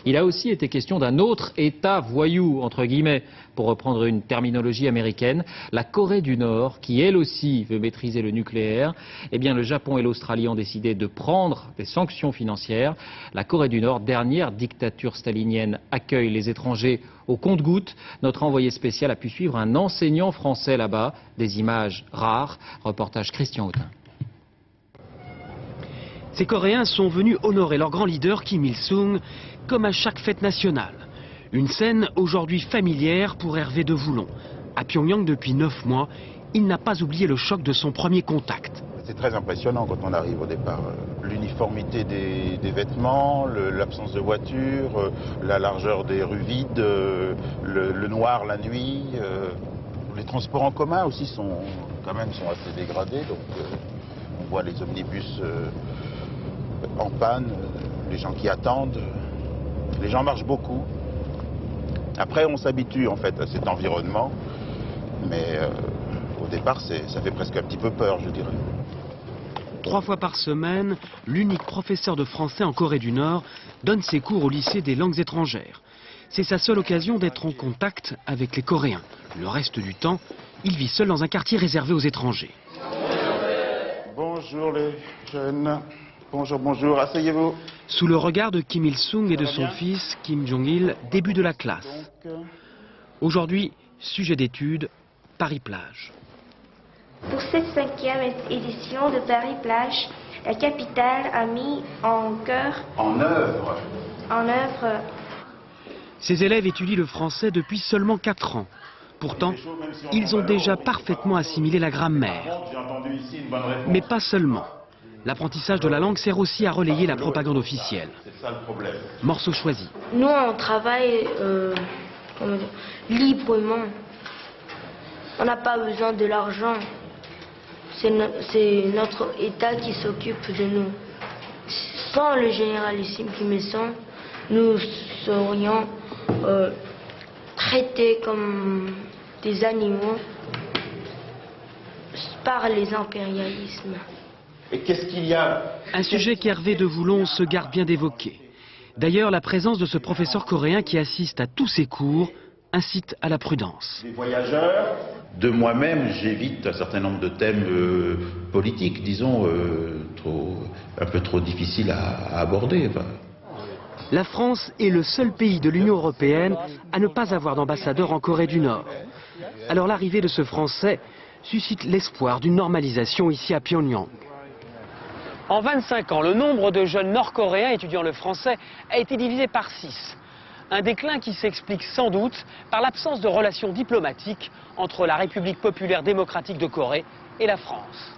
Il a aussi été question d'un autre État voyou, entre guillemets, pour reprendre une terminologie américaine, la Corée du Nord, qui elle aussi veut maîtriser le nucléaire. Eh bien, le Japon et l'Australie ont décidé de prendre des sanctions financières. La Corée du Nord, dernière dictature stalinienne, accueille les étrangers au compte-gouttes. Notre envoyé spécial a pu suivre un enseignant français là-bas. Des images rares. Reportage Christian Autain. Ces Coréens sont venus honorer leur grand leader Kim Il-sung comme à chaque fête nationale. Une scène aujourd'hui familière pour Hervé de Voulon. À Pyongyang depuis 9 mois, il n'a pas oublié le choc de son premier contact. C'est très impressionnant quand on arrive au départ. L'uniformité des vêtements, l'absence de voitures, la largeur des rues vides, le noir la nuit. Les transports en commun aussi sont assez dégradés. Donc on voit les omnibus en panne, les gens qui attendent. Les gens marchent beaucoup. Après, on s'habitue en fait à cet environnement, mais au départ, ça fait presque un petit peu peur, je dirais. 3 fois par semaine, l'unique professeur de français en Corée du Nord donne ses cours au lycée des langues étrangères. C'est sa seule occasion d'être en contact avec les Coréens. Le reste du temps, il vit seul dans un quartier réservé aux étrangers. Bonjour les jeunes. Bonjour, bonjour, asseyez-vous. Sous le regard de Kim Il-sung et de son fils, Kim Jong-il, début de la classe. Aujourd'hui, sujet d'étude, Paris-Plage. Pour cette 5e édition de Paris-Plage, la capitale a mis en œuvre. Ces élèves étudient le français depuis seulement 4 ans. Pourtant, ils ont déjà parfaitement assimilé la grammaire. Mais pas seulement. L'apprentissage de la langue sert aussi à relayer la propagande officielle. Morceau choisi. Nous, on travaille librement. On n'a pas besoin de l'argent. C'est notre État qui s'occupe de nous. Sans le généralissime Kim Il-sung, nous serions traités comme des animaux par les impérialismes. Et qu'est-ce qu'il y a? Un sujet qu'Hervé de Voulon se garde bien d'évoquer. D'ailleurs, la présence de ce professeur coréen qui assiste à tous ses cours incite à la prudence. Les voyageurs. De moi-même, j'évite un certain nombre de thèmes politiques, disons, un peu trop difficiles à aborder. Enfin. La France est le seul pays de l'Union européenne à ne pas avoir d'ambassadeur en Corée du Nord. Alors l'arrivée de ce Français suscite l'espoir d'une normalisation ici à Pyongyang. En 25 ans, le nombre de jeunes nord-coréens étudiant le français a été divisé par 6. Un déclin qui s'explique sans doute par l'absence de relations diplomatiques entre la République populaire démocratique de Corée et la France.